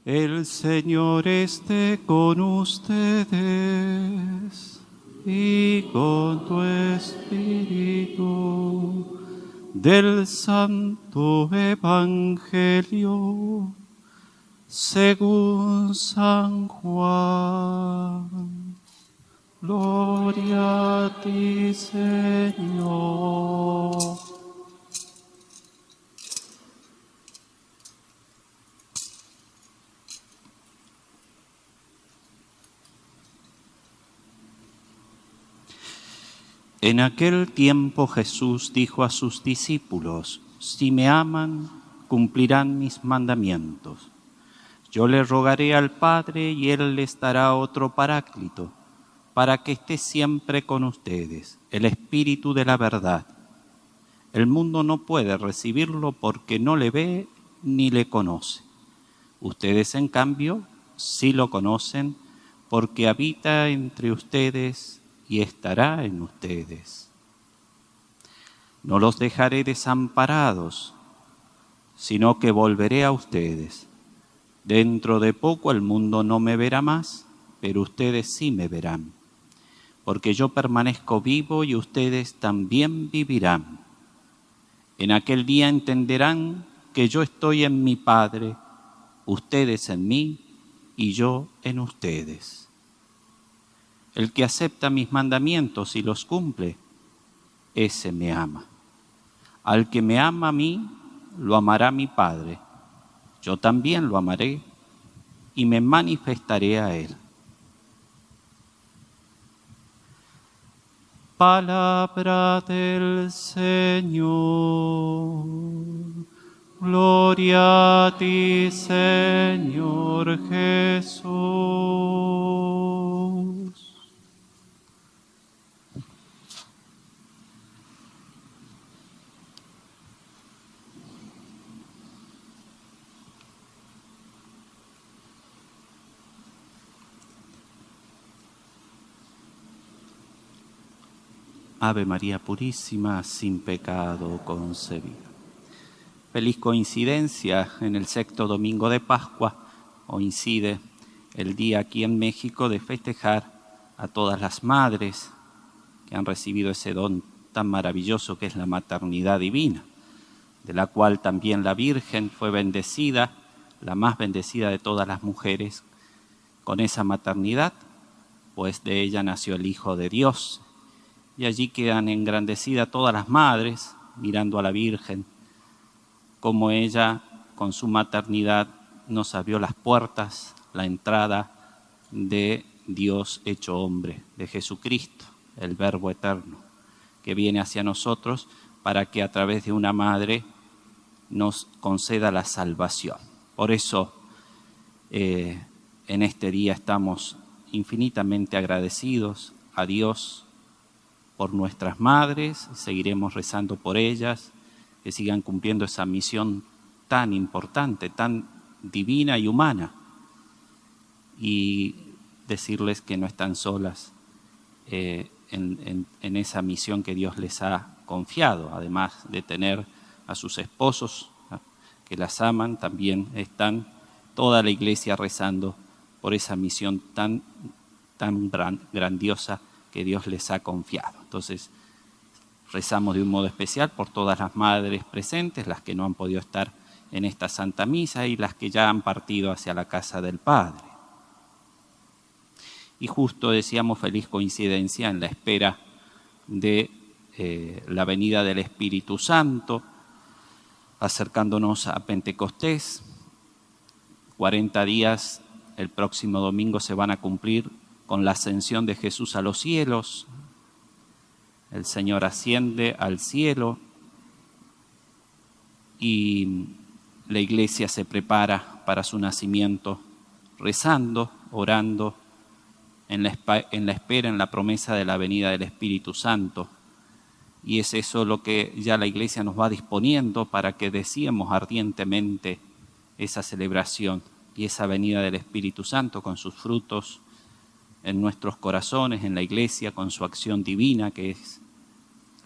El Señor esté con ustedes y con tu espíritu. Del Santo Evangelio según San Juan. Gloria a ti, Señor. En aquel tiempo Jesús dijo a sus discípulos: si me aman, cumplirán mis mandamientos. Yo le rogaré al Padre y Él les dará otro Paráclito, para que esté siempre con ustedes, el Espíritu de la verdad. El mundo no puede recibirlo porque no le ve ni le conoce. Ustedes, en cambio, sí lo conocen porque habita entre ustedes y estará en ustedes. No los dejaré desamparados, sino que volveré a ustedes. Dentro de poco el mundo no me verá más, pero ustedes sí me verán, porque yo permanezco vivo y ustedes también vivirán. En aquel día entenderán que yo estoy en mi Padre, ustedes en mí y yo en ustedes. El que acepta mis mandamientos y los cumple, ese me ama. Al que me ama a mí, lo amará mi Padre. Yo también lo amaré y me manifestaré a él. Palabra del Señor. Gloria a ti, Señor Jesús. Ave María Purísima, sin pecado concebida. Feliz coincidencia, en el sexto domingo de Pascua coincide el día aquí en México de festejar a todas las madres que han recibido ese don tan maravilloso que es la maternidad divina, de la cual también la Virgen fue bendecida, la más bendecida de todas las mujeres, con esa maternidad, pues de ella nació el Hijo de Dios. Y allí quedan engrandecidas todas las madres, mirando a la Virgen, como ella, con su maternidad, nos abrió las puertas, la entrada de Dios hecho hombre, de Jesucristo, el Verbo eterno, que viene hacia nosotros para que a través de una madre nos conceda la salvación. Por eso, en este día estamos infinitamente agradecidos a Dios por nuestras madres, seguiremos rezando por ellas, que sigan cumpliendo esa misión tan importante, tan divina y humana, y decirles que no están solas en esa misión que Dios les ha confiado. Además de tener a sus esposos que las aman, también están toda la Iglesia rezando por esa misión tan grandiosa que Dios les ha confiado. Entonces, rezamos de un modo especial por todas las madres presentes, las que no han podido estar en esta Santa Misa y las que ya han partido hacia la casa del Padre. Y justo decíamos, feliz coincidencia en la espera de la venida del Espíritu Santo, acercándonos a Pentecostés. 40 días, el próximo domingo, se van a cumplir con la ascensión de Jesús a los cielos. El Señor asciende al cielo y la Iglesia se prepara para su nacimiento, rezando, orando, en la espera, en la promesa de la venida del Espíritu Santo. Y es eso lo que ya la Iglesia nos va disponiendo para que deseemos ardientemente esa celebración y esa venida del Espíritu Santo con sus frutos en nuestros corazones, en la Iglesia, con su acción divina, que es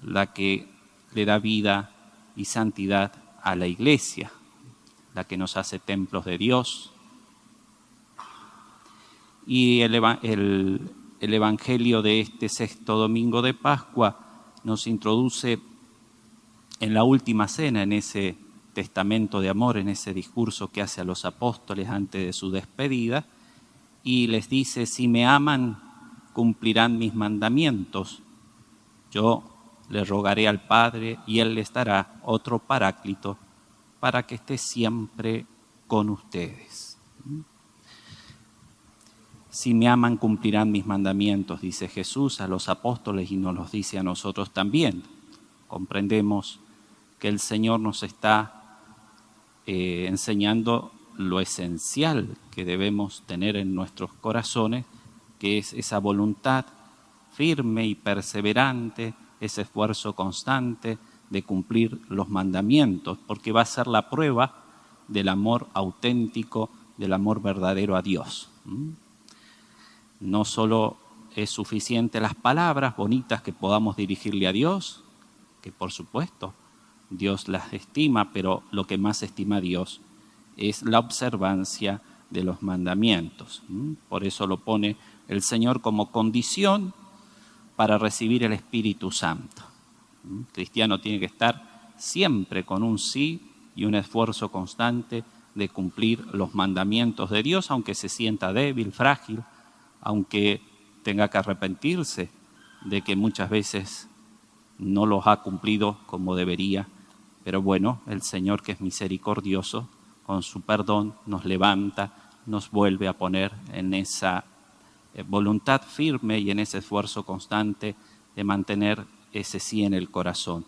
la que le da vida y santidad a la Iglesia, la que nos hace templos de Dios, Y el Evangelio de este sexto domingo de Pascua nos introduce en la última cena, en ese testamento de amor, en ese discurso que hace a los apóstoles antes de su despedida, y les dice: si me aman, cumplirán mis mandamientos. Yo le rogaré al Padre y Él les dará otro Paráclito para que esté siempre con ustedes. Si me aman, cumplirán mis mandamientos, dice Jesús a los apóstoles y nos los dice a nosotros también. Comprendemos que el Señor nos está enseñando lo esencial que debemos tener en nuestros corazones, que es esa voluntad firme y perseverante, ese esfuerzo constante de cumplir los mandamientos, porque va a ser la prueba del amor auténtico, del amor verdadero a Dios. No solo es suficiente las palabras bonitas que podamos dirigirle a Dios, que por supuesto Dios las estima, pero lo que más estima a Dios es la observancia de los mandamientos. Por eso lo pone el Señor como condición para recibir el Espíritu Santo. El cristiano tiene que estar siempre con un sí y un esfuerzo constante de cumplir los mandamientos de Dios, aunque se sienta débil, frágil, aunque tenga que arrepentirse de que muchas veces no los ha cumplido como debería. Pero bueno, el Señor, que es misericordioso, con su perdón nos levanta, nos vuelve a poner en esa voluntad firme y en ese esfuerzo constante de mantener ese sí en el corazón,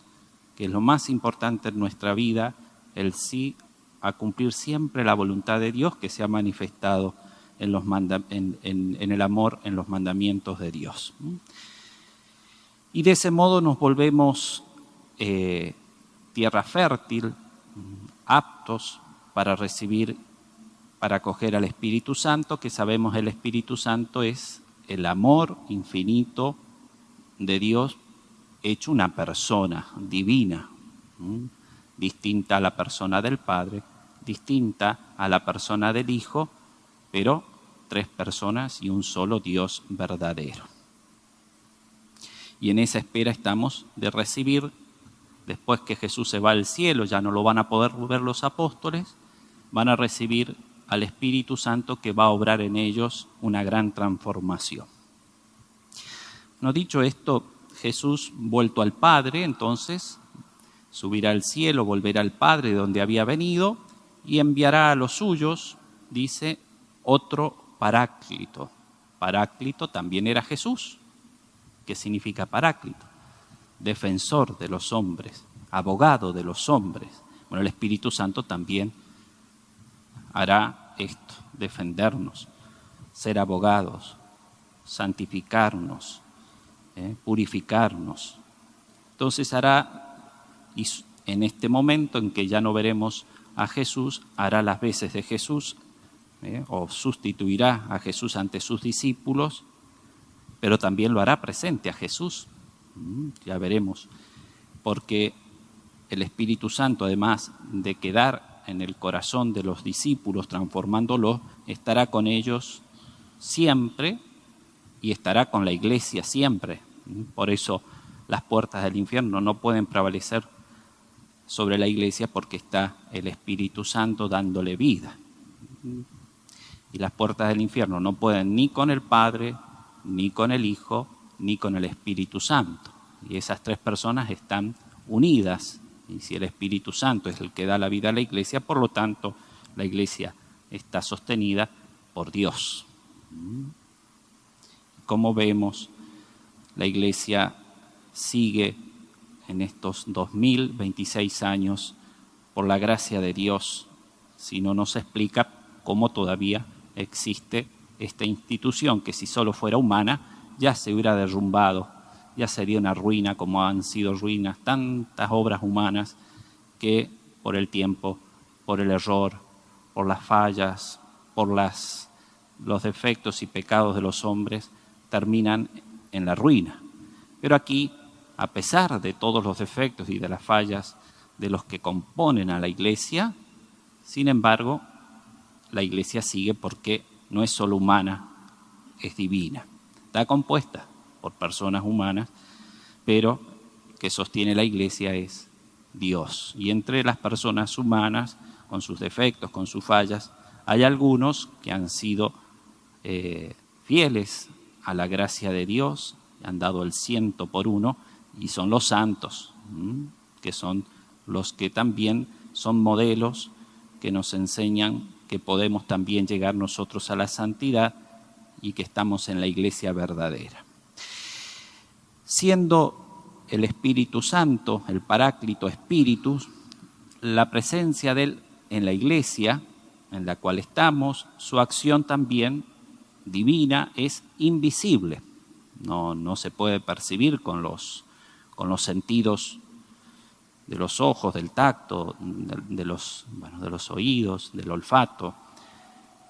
que es lo más importante en nuestra vida, el sí a cumplir siempre la voluntad de Dios que se ha manifestado en el amor, en los mandamientos de Dios. Y de ese modo nos volvemos tierra fértil, aptos para recibir, para acoger al Espíritu Santo, que sabemos el Espíritu Santo es el amor infinito de Dios hecho una persona divina, distinta a la persona del Padre, distinta a la persona del Hijo, pero tres personas y un solo Dios verdadero. Y en esa espera estamos de recibir, después que Jesús se va al cielo, ya no lo van a poder ver los apóstoles, van a recibir al Espíritu Santo que va a obrar en ellos una gran transformación. No dicho esto, Jesús, vuelto al Padre, entonces subirá al cielo, volverá al Padre de donde había venido y enviará a los suyos, dice, otro Paráclito. Paráclito también era Jesús. ¿Qué significa Paráclito? Defensor de los hombres, abogado de los hombres. Bueno, el Espíritu Santo también hará esto, defendernos, ser abogados, santificarnos, purificarnos. Entonces hará, y en este momento en que ya no veremos a Jesús, hará las veces de Jesús, o sustituirá a Jesús ante sus discípulos, pero también lo hará presente a Jesús. Ya veremos, porque el Espíritu Santo, además de quedar en el corazón de los discípulos, transformándolos, estará con ellos siempre y estará con la iglesia siempre. Por eso las puertas del infierno no pueden prevalecer sobre la iglesia, porque está el Espíritu Santo dándole vida. Y las puertas del infierno no pueden ni con el Padre, ni con el Hijo, ni con el Espíritu Santo. Y esas tres personas están unidas. Y si el Espíritu Santo es el que da la vida a la iglesia, por lo tanto, la iglesia está sostenida por Dios. Como vemos, la iglesia sigue en estos 2026 años por la gracia de Dios. Si no nos explica cómo todavía existe esta institución, que si solo fuera humana ya se hubiera derrumbado, ya sería una ruina, como han sido ruinas tantas obras humanas que por el tiempo, por el error, por las fallas, por los defectos y pecados de los hombres, terminan en la ruina. Pero aquí, a pesar de todos los defectos y de las fallas de los que componen a la iglesia, sin embargo, la iglesia sigue porque no es solo humana, es divina. Está compuesta por personas humanas, pero que sostiene la Iglesia es Dios. Y entre las personas humanas, con sus defectos, con sus fallas, hay algunos que han sido fieles a la gracia de Dios, han dado el 100 por 1, y son los santos, que son los que también son modelos que nos enseñan que podemos también llegar nosotros a la santidad y que estamos en la Iglesia verdadera. Siendo el Espíritu Santo, el Paráclito Espíritus, la presencia de Él en la Iglesia en la cual estamos, su acción también divina es invisible. No se puede percibir con los sentidos de los ojos, del tacto, de los oídos, del olfato,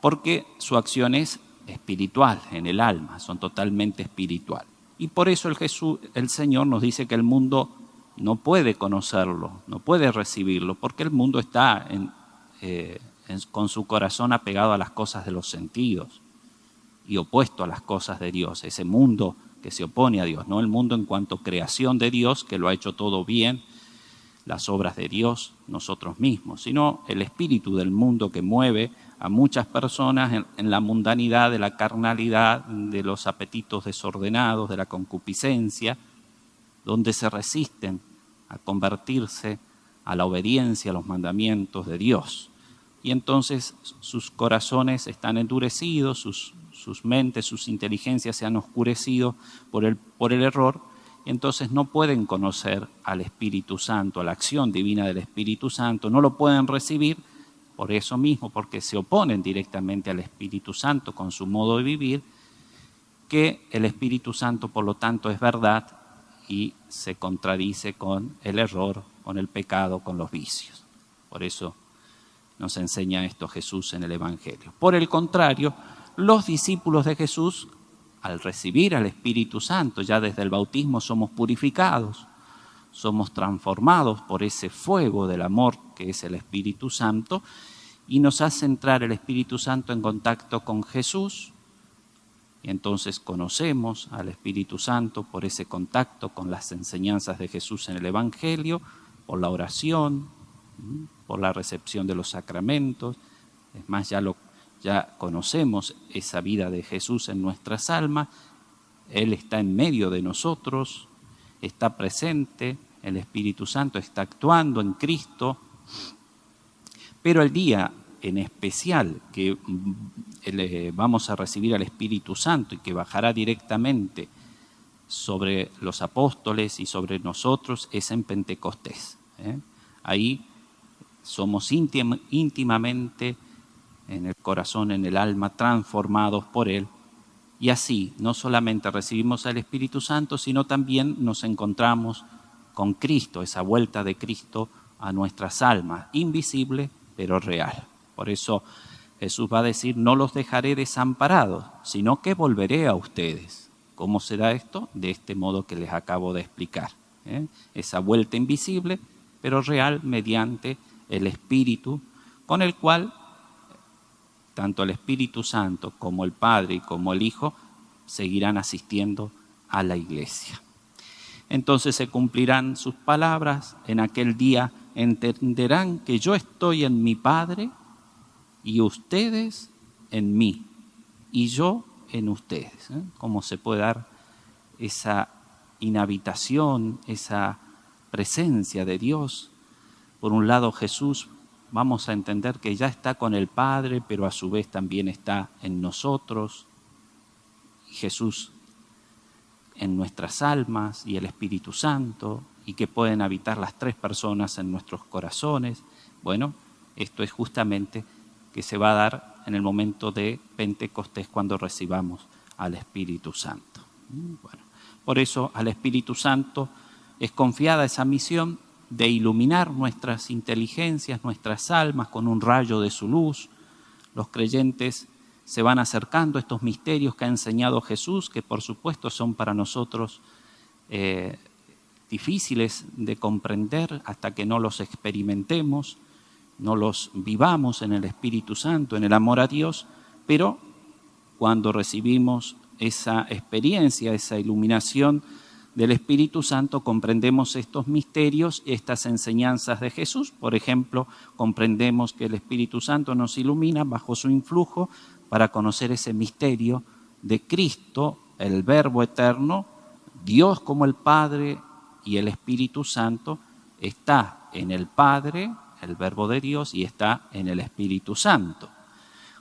porque su acción es espiritual, en el alma, son totalmente espiritual. Y por eso el Señor nos dice que el mundo no puede conocerlo, no puede recibirlo, porque el mundo está con su corazón apegado a las cosas de los sentidos y opuesto a las cosas de Dios, ese mundo que se opone a Dios, no el mundo en cuanto creación de Dios, que lo ha hecho todo bien, las obras de Dios, nosotros mismos, sino el espíritu del mundo que mueve a muchas personas en la mundanidad, de la carnalidad, de los apetitos desordenados, de la concupiscencia, donde se resisten a convertirse a la obediencia a los mandamientos de Dios. Y entonces sus corazones están endurecidos, sus mentes, sus inteligencias se han oscurecido por el error, y entonces no pueden conocer al Espíritu Santo, a la acción divina del Espíritu Santo, no lo pueden recibir por eso mismo, porque se oponen directamente al Espíritu Santo con su modo de vivir, que el Espíritu Santo por lo tanto es verdad y se contradice con el error, con el pecado, con los vicios. Por eso nos enseña esto Jesús en el Evangelio. Por el contrario, los discípulos de Jesús, al recibir al Espíritu Santo, ya desde el bautismo somos purificados, somos transformados por ese fuego del amor que es el Espíritu Santo, y nos hace entrar el Espíritu Santo en contacto con Jesús, y entonces conocemos al Espíritu Santo por ese contacto con las enseñanzas de Jesús en el Evangelio, por la oración, por la recepción de los sacramentos. Es más, ya conocemos esa vida de Jesús en nuestras almas. Él está en medio de nosotros, está presente, el Espíritu Santo está actuando en Cristo. Pero el día en especial que vamos a recibir al Espíritu Santo y que bajará directamente sobre los apóstoles y sobre nosotros es en Pentecostés. Ahí somos íntimamente en el corazón, en el alma, transformados por Él. Y así, no solamente recibimos al Espíritu Santo, sino también nos encontramos con Cristo, esa vuelta de Cristo a nuestras almas, invisible pero real. Por eso Jesús va a decir, no los dejaré desamparados, sino que volveré a ustedes. ¿Cómo será esto? De este modo que les acabo de explicar. Esa vuelta invisible pero real mediante el Espíritu, con el cual tanto el Espíritu Santo como el Padre y como el Hijo seguirán asistiendo a la Iglesia. Entonces se cumplirán sus palabras, en aquel día entenderán que yo estoy en mi Padre y ustedes en mí y yo en ustedes. ¿Cómo se puede dar esa inhabitación, esa presencia de Dios? Por un lado Jesús, vamos a entender que ya está con el Padre, pero a su vez también está en nosotros. Jesús en nuestras almas y el Espíritu Santo, y que pueden habitar las tres personas en nuestros corazones. Bueno, esto es justamente que se va a dar en el momento de Pentecostés cuando recibamos al Espíritu Santo. Bueno, por eso al Espíritu Santo es confiada esa misión de iluminar nuestras inteligencias, nuestras almas con un rayo de su luz. Los creyentes se van acercando a estos misterios que ha enseñado Jesús, que por supuesto son para nosotros difíciles de comprender hasta que no los experimentemos, no los vivamos en el Espíritu Santo, en el amor a Dios, pero cuando recibimos esa experiencia, esa iluminación del Espíritu Santo, comprendemos estos misterios, estas enseñanzas de Jesús. Por ejemplo, comprendemos que el Espíritu Santo nos ilumina bajo su influjo para conocer ese misterio de Cristo, el Verbo eterno, Dios como el Padre y el Espíritu Santo está en el Padre, el Verbo de Dios, y está en el Espíritu Santo.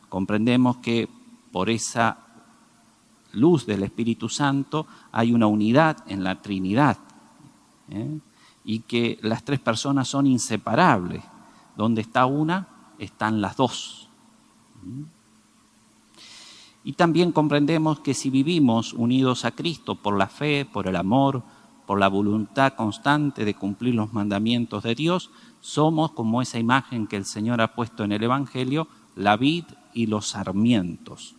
Comprendemos que por esa luz del Espíritu Santo hay una unidad en la Trinidad, y que las tres personas son inseparables. Donde está una, están las dos. Y también comprendemos que si vivimos unidos a Cristo por la fe, por el amor, por la voluntad constante de cumplir los mandamientos de Dios, somos como esa imagen que el Señor ha puesto en el Evangelio, la vid y los sarmientos.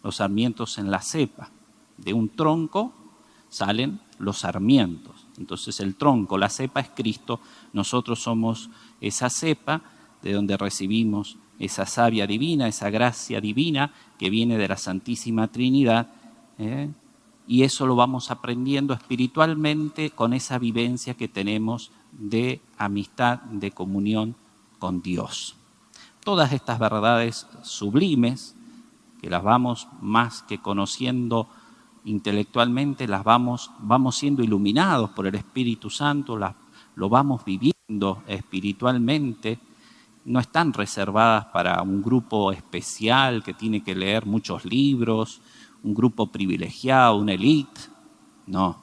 Los sarmientos en la cepa. De un tronco salen los sarmientos. Entonces el tronco, la cepa es Cristo. Nosotros somos esa cepa de donde recibimos esa savia divina, esa gracia divina que viene de la Santísima Trinidad. Y eso lo vamos aprendiendo espiritualmente con esa vivencia que tenemos de amistad, de comunión con Dios. Todas estas verdades sublimes, que las vamos más que conociendo intelectualmente, las vamos siendo iluminados por el Espíritu Santo, lo vamos viviendo espiritualmente, no están reservadas para un grupo especial que tiene que leer muchos libros, un grupo privilegiado, una élite. No,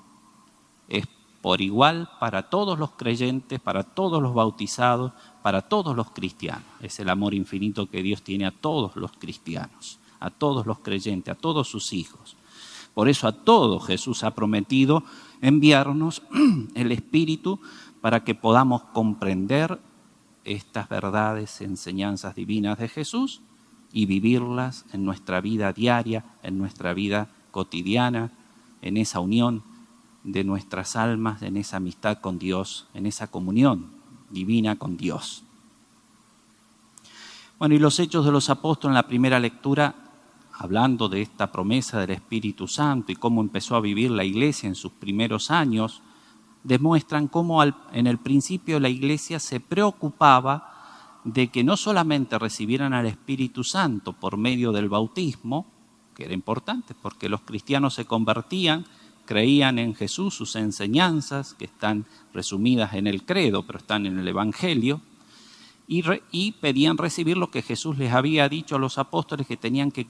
es por igual para todos los creyentes, para todos los bautizados, para todos los cristianos. Es el amor infinito que Dios tiene a todos los cristianos, a todos los creyentes, a todos sus hijos. Por eso a todos Jesús ha prometido enviarnos el Espíritu para que podamos comprender estas verdades, enseñanzas divinas de Jesús y vivirlas en nuestra vida diaria, en nuestra vida cotidiana, en esa unión de nuestras almas, en esa amistad con Dios, en esa comunión divina con Dios. Bueno, y los Hechos de los Apóstoles en la primera lectura, hablando de esta promesa del Espíritu Santo y cómo empezó a vivir la Iglesia en sus primeros años, demuestran cómo en el principio la Iglesia se preocupaba de que no solamente recibieran al Espíritu Santo por medio del bautismo, que era importante porque los cristianos se convertían, creían en Jesús, sus enseñanzas, que están resumidas en el credo, pero están en el Evangelio, y pedían recibir lo que Jesús les había dicho a los apóstoles que tenían que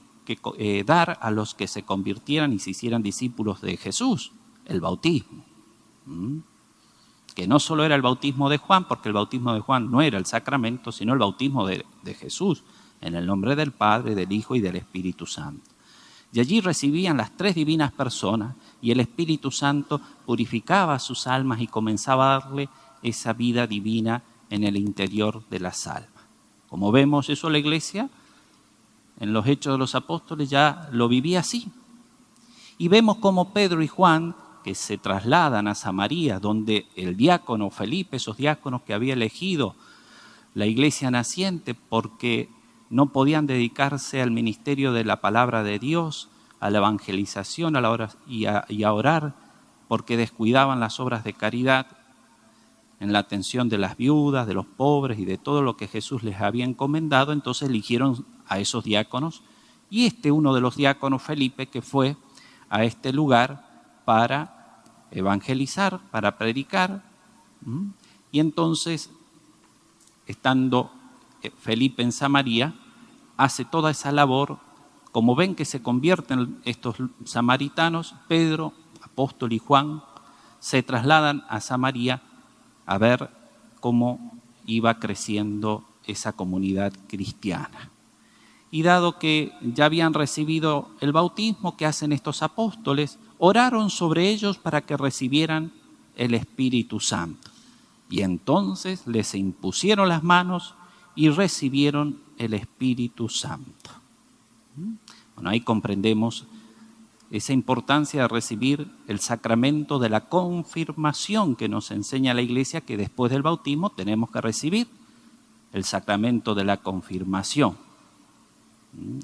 dar a los que se convirtieran y se hicieran discípulos de Jesús, el bautismo. Que no solo era el bautismo de Juan, porque el bautismo de Juan no era el sacramento, sino el bautismo de Jesús, en el nombre del Padre, del Hijo y del Espíritu Santo. Y allí recibían las tres divinas personas y el Espíritu Santo purificaba sus almas y comenzaba a darle esa vida divina en el interior de las almas. Como vemos eso la Iglesia, en los Hechos de los Apóstoles ya lo vivía así. Y vemos cómo Pedro y Juan, que se trasladan a Samaria, donde el diácono Felipe, esos diáconos que había elegido la Iglesia naciente porque no podían dedicarse al ministerio de la palabra de Dios, a la evangelización y a orar, porque descuidaban las obras de caridad en la atención de las viudas, de los pobres y de todo lo que Jesús les había encomendado. Entonces eligieron a esos diáconos, y uno de los diáconos, Felipe, que fue a este lugar para evangelizar, para predicar. Y entonces, estando Felipe en Samaria, hace toda esa labor. Como ven que se convierten estos samaritanos, Pedro, apóstol, y Juan se trasladan a Samaria a ver cómo iba creciendo esa comunidad cristiana. Y dado que ya habían recibido el bautismo, ¿qué hacen estos apóstoles? Oraron sobre ellos para que recibieran el Espíritu Santo. Y entonces les impusieron las manos y recibieron el Espíritu Santo. Bueno, ahí comprendemos esa importancia de recibir el sacramento de la confirmación que nos enseña la Iglesia, que después del bautismo tenemos que recibir el sacramento de la confirmación,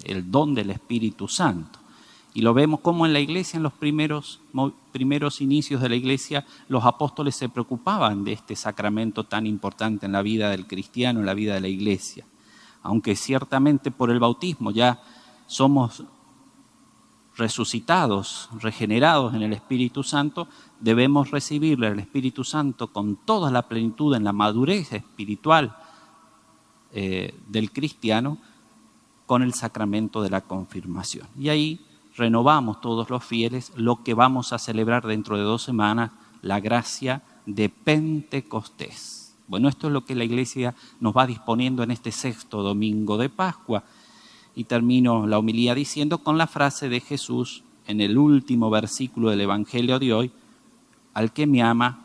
el don del Espíritu Santo. Y lo vemos como en la iglesia, en los primeros inicios de la iglesia, los apóstoles se preocupaban de este sacramento tan importante en la vida del cristiano, en la vida de la iglesia. Aunque ciertamente por el bautismo ya somos resucitados, regenerados en el Espíritu Santo, debemos recibirle el Espíritu Santo con toda la plenitud en la madurez espiritual del cristiano con el sacramento de la confirmación. Y ahí renovamos todos los fieles lo que vamos a celebrar dentro de 2 semanas, la gracia de Pentecostés. Bueno, esto es lo que la Iglesia nos va disponiendo en este 6º domingo de Pascua. Y termino la homilía diciendo con la frase de Jesús en el último versículo del Evangelio de hoy: al que me ama,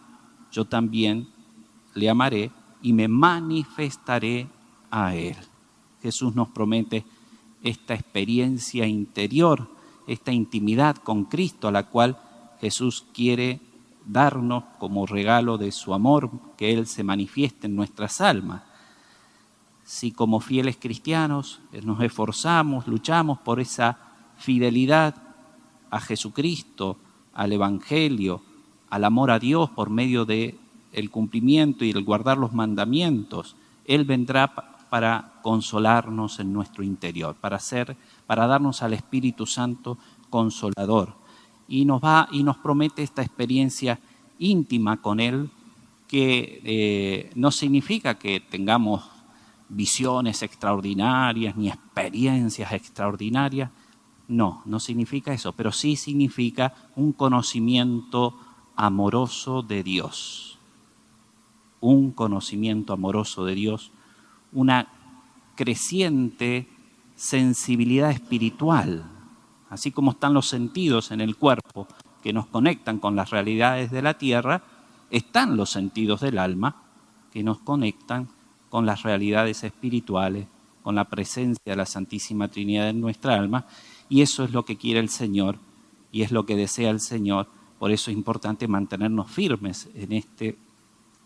yo también le amaré y me manifestaré a él. Jesús nos promete esta experiencia interior, esta intimidad con Cristo, a la cual Jesús quiere darnos como regalo de su amor, que Él se manifieste en nuestras almas. Si como fieles cristianos nos esforzamos, luchamos por esa fidelidad a Jesucristo, al Evangelio, al amor a Dios por medio del cumplimiento y el guardar los mandamientos, Él vendrá para consolarnos en nuestro interior, para darnos al Espíritu Santo consolador. Y nos promete esta experiencia íntima con Él, que no significa que tengamos visiones extraordinarias ni experiencias extraordinarias. No significa eso, pero sí significa un conocimiento amoroso de Dios. Un conocimiento amoroso de Dios, una creciente sensibilidad espiritual, así como están los sentidos en el cuerpo que nos conectan con las realidades de la tierra, están los sentidos del alma que nos conectan con las realidades espirituales, con la presencia de la Santísima Trinidad en nuestra alma, y eso es lo que quiere el Señor y es lo que desea el Señor. Por eso es importante mantenernos firmes en este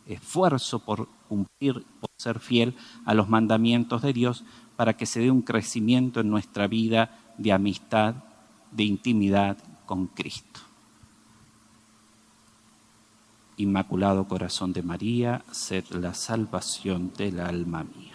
esfuerzo por cumplir, por ser fiel a los mandamientos de Dios, para que se dé un crecimiento en nuestra vida de amistad, de intimidad con Cristo. Inmaculado Corazón de María, sed la salvación del alma mía.